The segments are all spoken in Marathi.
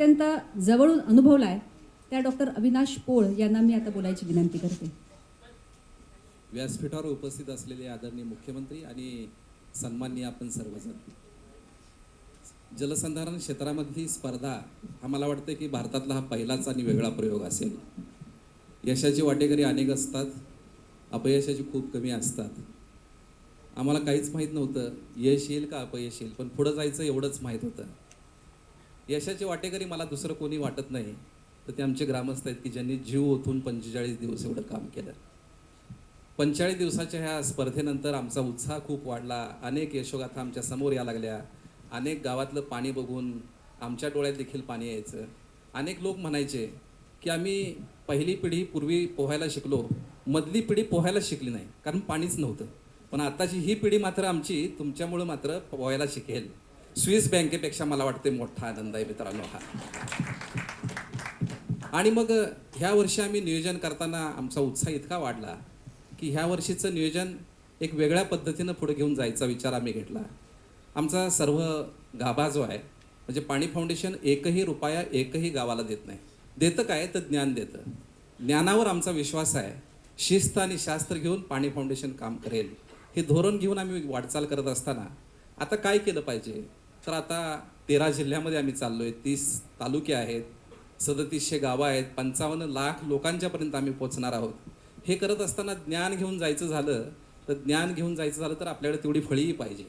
अत्यंत जवळून अनुभवला आहे त्या डॉक्टर अविनाश पोळ यांना मी आता बोलायची विनंती करते. व्यासपीठावर उपस्थित असलेले आदरणीय मुख्यमंत्री आणि सन्माननीय आपण सर्वजण, जलसंधारण क्षेत्रामधली स्पर्धा हा मला वाटतं की भारतातला हा पहिलाच आणि वेगळा प्रयोग असेल. यशाची वाटेकरी अनेक असतात, अपयशाची खूप कमी असतात. आम्हाला काहीच माहीत नव्हतं यश येईल का अपयश येईल, पण पुढं जायचं एवढंच माहीत होतं. यशाचे वाटेकरी मला दुसरं कोणी वाटत नाही तर ते आमचे ग्रामस्थ आहेत की ज्यांनी जीव ओतून 45 दिवस एवढं काम केलं. 45 दिवसाच्या ह्या स्पर्धेनंतर आमचा उत्साह खूप वाढला. अनेक यशोगाथा आमच्या समोर या लागल्या. अनेक गावातलं पाणी बघून आमच्या डोळ्यात देखील पाणी यायचं. अनेक लोक म्हणायचे की आम्ही पहिली पिढी पूर्वी पोहायला शिकलो, मधली पिढी पोहायला शिकली नाही कारण पाणीच नव्हतं, पण आताची ही पिढी मात्र आमची तुमच्यामुळं मात्र पोहायला शिकेल. स्विस बँकेपेक्षा मला वाटते मोठा आनंद आहे मित्रांनो हा. आणि मग ह्या वर्षी आम्ही नियोजन करताना आमचा उत्साह इतका वाढला की ह्या वर्षीचं नियोजन एक वेगळ्या पद्धतीनं पुढे घेऊन जायचा विचार आम्ही घेतला. आमचा सर्व गाभा जो आहे म्हणजे पाणी फाउंडेशन एकही रुपया एकही गावाला देत नाही. देतं काय तर ज्ञान देतं. ज्ञानावर आमचा विश्वास आहे. शिस्त आणि शास्त्र घेऊन पाणी फाउंडेशन काम करेल हे धोरण घेऊन आम्ही वाटचाल करत असताना आता काय केलं पाहिजे तर आता 13 जिल्ह्यामध्ये आम्ही चाललो आहे. 30 तालुके आहेत, 3700 गावं आहेत, 55 लाख लोकांच्यापर्यंत आम्ही पोचणार आहोत. हे करत असताना ज्ञान घेऊन जायचं झालं तर आपल्याकडे तेवढी फळीही पाहिजे.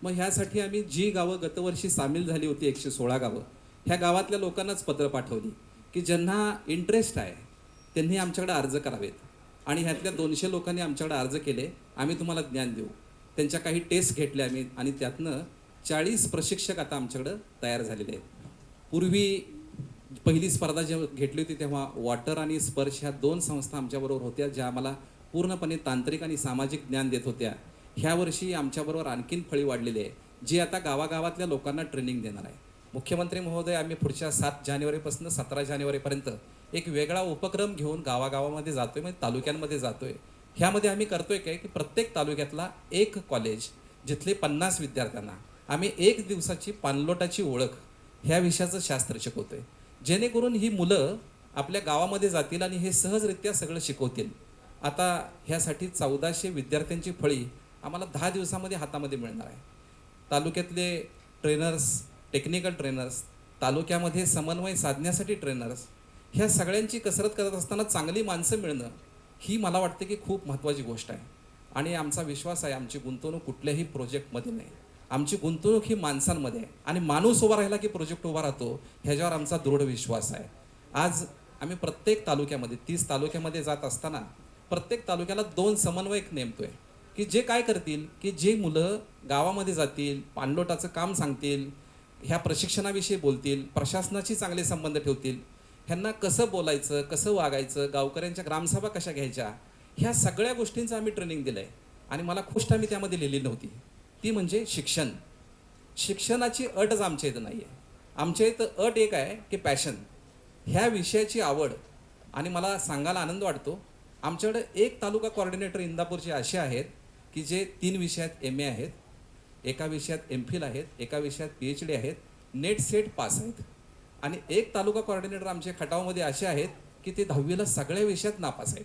मग ह्यासाठी आम्ही जी गावं गतवर्षी सामील झाली होती 116 गावं, ह्या गावातल्या लोकांनाच पत्र पाठवली की ज्यांना इंटरेस्ट आहे त्यांनी आमच्याकडे अर्ज करावेत. आणि ह्यातल्या 200 लोकांनी आमच्याकडे अर्ज केले. आम्ही तुम्हाला ज्ञान देऊ. त्यांच्या काही टेस्ट घेतल्या आम्ही आणि त्यातनं 40 प्रशिक्षक आता आमच्याकडं तयार झालेले आहेत. पूर्वी पहिली स्पर्धा जेव्हा घेतली होती तेव्हा वॉटर आणि स्पर्श ह्या 2 संस्था आमच्याबरोबर होत्या ज्या आम्हाला पूर्णपणे तांत्रिक आणि सामाजिक ज्ञान देत होत्या. ह्या वर्षी आमच्याबरोबर आणखीन फळी वाढलेली आहे जी आता गावागावातल्या लोकांना ट्रेनिंग देणार आहे. मुख्यमंत्री महोदय, आम्ही पुढच्या 7 जानेवारीपासून 17 जानेवारीपर्यंत एक वेगळा उपक्रम घेऊन गावागावामध्ये जातोय, म्हणजे तालुक्यांमध्ये जातोय. ह्यामध्ये आम्ही करतोय काय की प्रत्येक तालुक्यातला एक कॉलेज जिथले 50 विद्यार्थ्यांना आम्ही 1 दिवसाची पाणलोटाची ओळख ह्या विषयाचं शास्त्र शिकवतोय, जेणेकरून ही मुलं आपल्या गावामध्ये जातील आणि हे सहजरित्या सगळं शिकवतील. आता ह्यासाठी 1400 विद्यार्थ्यांची फळी आम्हाला 10 दिवसामध्ये हातामध्ये मिळणार आहे. तालुक्यातले ट्रेनर्स, टेक्निकल ट्रेनर्स, तालुक्यामध्ये समन्वय साधण्यासाठी ट्रेनर्स, ह्या सगळ्यांची कसरत करत असताना चांगली माणसं मिळणं ही मला वाटते की खूप महत्त्वाची गोष्ट आहे. आणि आमचा विश्वास आहे आमची गुंतवणूक कुठल्याही प्रोजेक्टमध्ये नाही, आमची गुंतवणूक ही माणसांमध्ये आहे. आणि माणूस उभा राहिला की प्रोजेक्ट उभा राहतो, ह्याच्यावर आमचा दृढ विश्वास आहे. आज आम्ही प्रत्येक तालुक्यामध्ये 30 तालुक्यामध्ये जात असताना प्रत्येक तालुक्याला 2 समन्वयक नेमतोय की जे काय करतील की जे मुलं गावामध्ये जातील, पाणलोटाचं काम सांगतील, ह्या प्रशिक्षणाविषयी बोलतील, प्रशासनाशी चांगले संबंध ठेवतील, ह्यांना कसं बोलायचं, कसं वागायचं, गावकऱ्यांच्या ग्रामसभा कशा घ्यायच्या, ह्या सगळ्या गोष्टींचं आम्ही ट्रेनिंग दिलं आहे. आणि मला गोष्ट आम्ही त्यामध्ये लिहिली नव्हती ती म्हणजे शिक्षण. शिक्षणाची अटच आमच्या इथं नाही आहे. आमच्या इथं अट एक आहे की पॅशन, ह्या विषयाची आवड. आणि मला सांगायला आनंद वाटतो आमच्याकडे एक तालुका कोऑर्डिनेटर इंदापूरचे असे आहेत की जे 3 विषयात MA आहेत, एका विषयात MPhil आहेत, एका विषयात PhD आहेत, नेट सेट पास आहेत. आणि एक तालुका कोऑर्डिनेटर आमच्या खटावमध्ये असे आहेत की ते 10वीला सगळ्या विषयात नापास आहेत.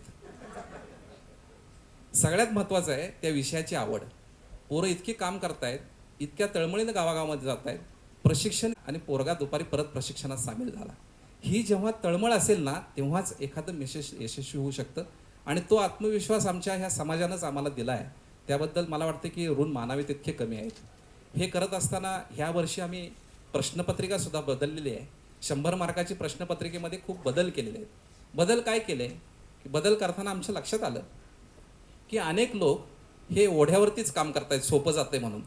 सगळ्यात महत्त्वाचं आहे त्या विषयाची आवड. पोरं इतकी काम करतायत, इतक्या तळमळीनं गावागावामध्ये जात आहेत, प्रशिक्षण, आणि पोरगा दुपारी परत प्रशिक्षणात सामील झाला. ही जेव्हा तळमळ असेल ना तेव्हाच एखादं यशस्वी होऊ शकतं. आणि तो आत्मविश्वास आमच्या ह्या समाजानंच आम्हाला दिला आहे. त्याबद्दल मला वाटतं की ऋण मानावे तितके कमी आहेत. हे करत असताना ह्या वर्षी आम्ही प्रश्नपत्रिकासुद्धा बदललेली आहे. 100 मार्काची प्रश्नपत्रिकेमध्ये खूप बदल केलेले आहेत. बदल काय केले की बदल करताना आमच्या लक्षात आलं की अनेक लोक हे ओढ्यावरतीच काम करतायत, सोपं जाते म्हणून.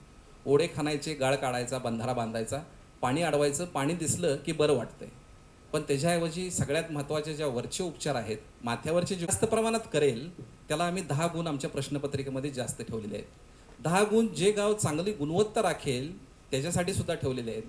ओढे खणायचे, गाळ काढायचा, बंधारा बांधायचा, पाणी अडवायचं, पाणी दिसलं की बरं वाटतंय. पण त्याच्याऐवजी सगळ्यात महत्त्वाचे ज्या वरचे उपचार आहेत, माथ्यावरचे जास्त प्रमाणात करेल त्याला आम्ही 10 गुण आमच्या प्रश्नपत्रिकेमध्ये जास्त ठेवलेले आहेत. 10 गुण जे गाव चांगली गुणवत्ता राखेल त्याच्यासाठी सुद्धा ठेवलेले आहेत.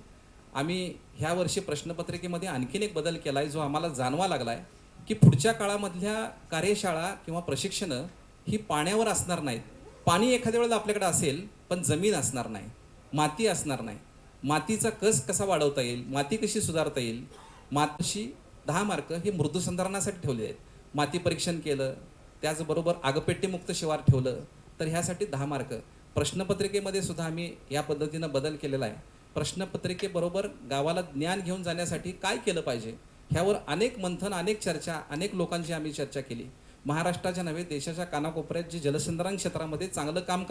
आम्ही ह्या वर्षी प्रश्नपत्रिकेमध्ये आणखीन एक बदल केला आहे जो आम्हाला जाणवा लागला आहे की पुढच्या काळामधल्या कार्यशाळा किंवा प्रशिक्षणं ही पाण्यावर असणार नाहीत. पाणी एखाद्या वेळेला आपल्याकडे असेल पण जमीन असणार नाही, माती असणार नाही. मातीचा कस कसा वाढवता येईल, माती कशी सुधारता येईल, मातशी 10 मार्क हे मृदूसंधारणासाठी ठेवले आहेत. माती परीक्षण केलं, त्याचबरोबर आगपेटीमुक्त शिवार ठेवलं, तर ह्यासाठी 10 मार्क. प्रश्नपत्रिकेमध्ये सुद्धा आम्ही या पद्धतीनं बदल केलेला आहे. प्रश्नपत्रिकेबरोबर गावाला ज्ञान घेऊन जाण्यासाठी काय केलं पाहिजे ह्यावर अनेक मंथन, अनेक चर्चा, अनेक लोकांची आम्ही चर्चा केली. महाराष्ट्राच्या नव्हे, देशाच्या कानाकोपऱ्यात जे जलसंधारण क्षेत्रामध्ये चांगलं काम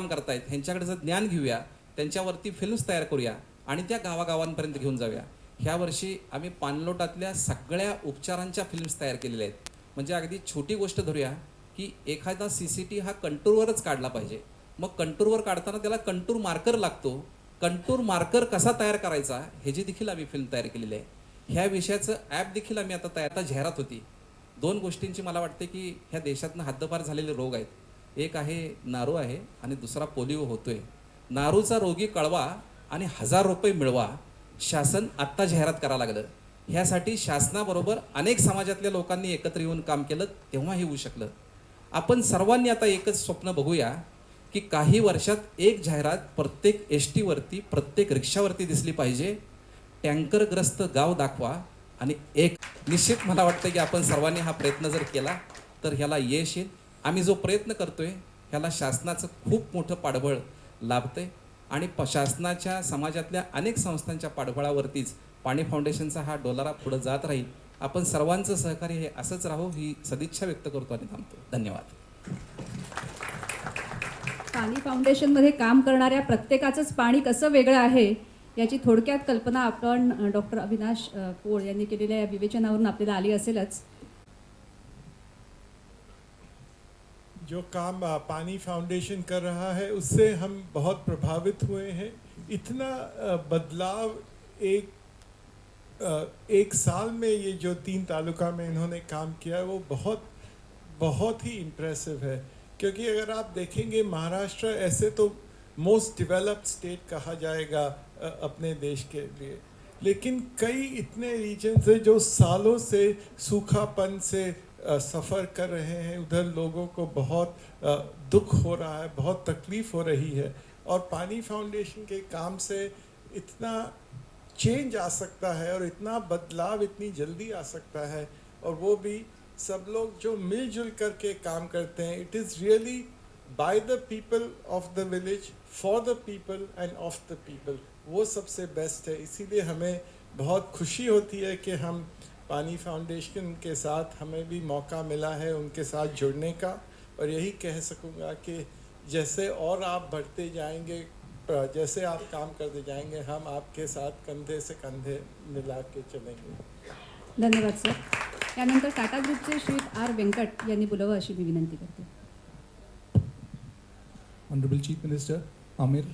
करतायत ह्यांच्याकडे जर ज्ञान घेऊया, त्यांच्यावरती फिल्म्स तयार करूया आणि त्या गावागावांपर्यंत घेऊन जाऊया. ह्या वर्षी आम्ही पाणलोटातल्या सगळ्या उपचारांच्या फिल्म्स तयार केलेल्या आहेत. म्हणजे अगदी छोटी गोष्ट धरूया की एखादा CCT हा कंटूरवरच काढला पाहिजे. मग कंटूरवर काढताना त्याला कंटूर मार्कर लागतो. कंटूर मार्कर कसा तयार करायचा ह्याची देखील आम्ही फिल्म तयार केलेली आहे. ह्या विषयाचं ॲप देखील आम्ही आता जाहिरात होती. 2 गोष्टींची मला वाटते की ह्या देशातनं हद्दपार झालेले रोग आहेत. एक आहे नारू आहे आणि दुसरा पोलिओ होतोय. नारूचा रोगी कळवा आणि 1000 रुपये मिळवा, शासन आत्ता जाहिरात करायला लागलं. ह्यासाठी शासनाबरोबर अनेक समाजातल्या लोकांनी एकत्र येऊन काम केलं, तेव्हा हे होऊ शकलं. आपण सर्वांनी आता एकच स्वप्न बघूया की काही वर्षात एक जाहिरात प्रत्येक ST वरती, प्रत्येक रिक्षावरती दिसली पाहिजे. टँकरग्रस्त गाव दाखवा आणि एक निश्चित मला वाटतं की आपण सर्वांनी हा प्रयत्न जर केला तर ह्याला यश येईल. आम्ही जो प्रयत्न करतोय ह्याला शासनाचं खूप मोठं पाठबळ लाभतंय आणि शासनाच्या, समाजातल्या अनेक संस्थांच्या पाठबळावरतीच पाणी फाउंडेशनचा हा डोलारा पुढे जात राहील. आपण सर्वांचं सहकार्य हे असंच राहो ही सदिच्छा व्यक्त करतो आणि थांबतो. धन्यवाद. पाणी फाउंडेशनमध्ये काम करणाऱ्या प्रत्येकाचंच पाणी कसं वेगळं आहे याची थोडक्यात कल्पना आपण डॉक्टर अविनाश पोळ यांनी केलेल्या या विवेचनावरून आपल्याला आली असेलच. जो काम पानी फाउंडेशन कर रहा है उससे हम बहुत प्रभावित हुए हैं. इतना बदलाव एक साल में ये जो 3 तालुका में इन्होंने काम किया है वो बहुत ही इम्प्रेसिव है. क्योंकि अगर आप देखेंगे महाराष्ट्र ऐसे तो मोस्ट डेवलप्ड स्टेट कहा जाएगा अपने देश के लिए, लेकिन कई इतने रीजन्स हैं जो सालों से सूखापन से सफ़र कर रहे हैं. उधर लोगों को बहुत दुख हो रहा है, बहुत तकलीफ़ हो रही है और पानी फाउंडेशन के काम से इतना चेंज आ सकता है और इतना बदलाव इतनी जल्दी आ सकता है. और वो भी सब लोग जो मिलजुल करके काम करते हैं. It is really by the people of the village, for the people end of the people. वो सबसे बेस्ट है. इसीलिए हमें बहुत खुशी होती है कि हम पानी फाउंडेशन के साथ हमें भी मौका मिला है उनके साथ जुड़ने का. और यही कह सकूँगा कि जैसे और आप बढ़ते जाएंगे, जैसे आप काम करते जाएंगे, हम आपके साथ कंधे से कंधे मिला के चलेंगे. धन्यवाद सर. यानंतर टाटा ग्रुपचे श्री R. वेंकट यांनी बोलावं अशी मी विनंती करते. Honorable Chief Minister, Amir,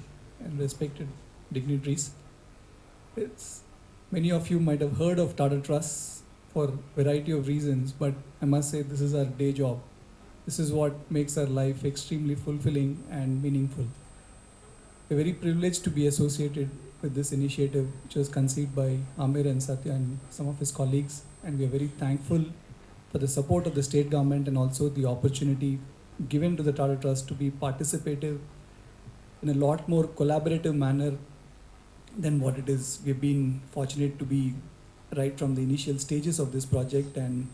and respected dignitaries. Many of you might have heard of Tata Trust for a variety of reasons, but I must say this is our day job. This is what makes our life extremely fulfilling and meaningful. We're very privileged to be associated with this initiative, which was conceived by Amir and Satya and some of his colleagues, and we are very thankful for the support of the state government and also the opportunity given to the Tata Trust to be participative in a lot more collaborative manner than what it is. We've been fortunate to be right from the initial stages of this project, and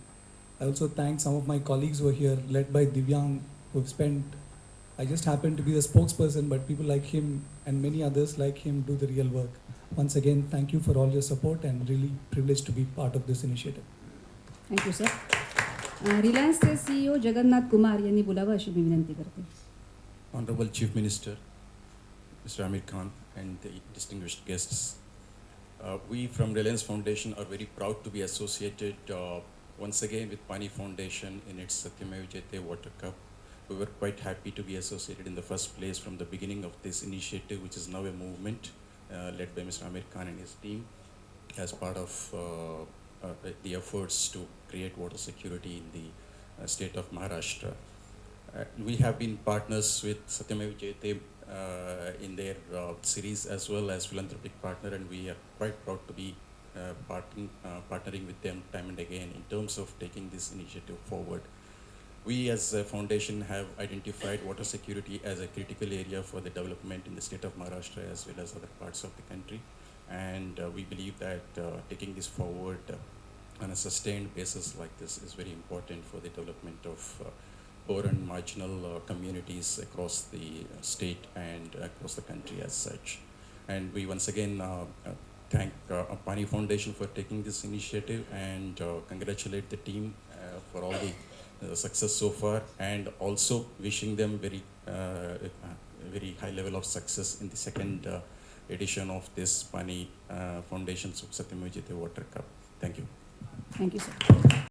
I also thank some of my colleagues who are here, led by Divyang, who have spent, I just happen to be the spokesperson, but people like him and many others like him do the real work. Once again, thank you for all your support and really privileged to be part of this initiative. Thank you sir. रिलायन्सचे CEO जगन्नाथ कुमार यांनी बोलावं अशी मी विनंती करते. Honorable Chief Minister, Mr. Amir Khan, and the distinguished guests. We from Reliance Foundation are very proud to be associated once again with Pani Foundation in its Satyamev Jayate Water Cup. We were quite happy to be associated in the first place from the beginning of this initiative, which is now a movement led by Mr. Amir Khan and his team as part of the efforts to create water security in the state of Maharashtra. We have been partners with Satyamev Jayate in their series as well as philanthropic partner, and we are quite proud to be partnering with them time and again in terms of taking this initiative forward. We as a foundation have identified water security as a critical area for the development in the state of Maharashtra as well as other parts of the country. and we believe that taking this forward on a sustained basis like this is very important for the development of poor and marginal communities across the state and across the country as such. And we once again thank Pani Foundation for taking this initiative and congratulate the team for all the success so far, and also wishing them very high level of success in the second edition of this Pani Foundation Sukh Satyam Jayate Water Cup. Thank you. Thank you sir.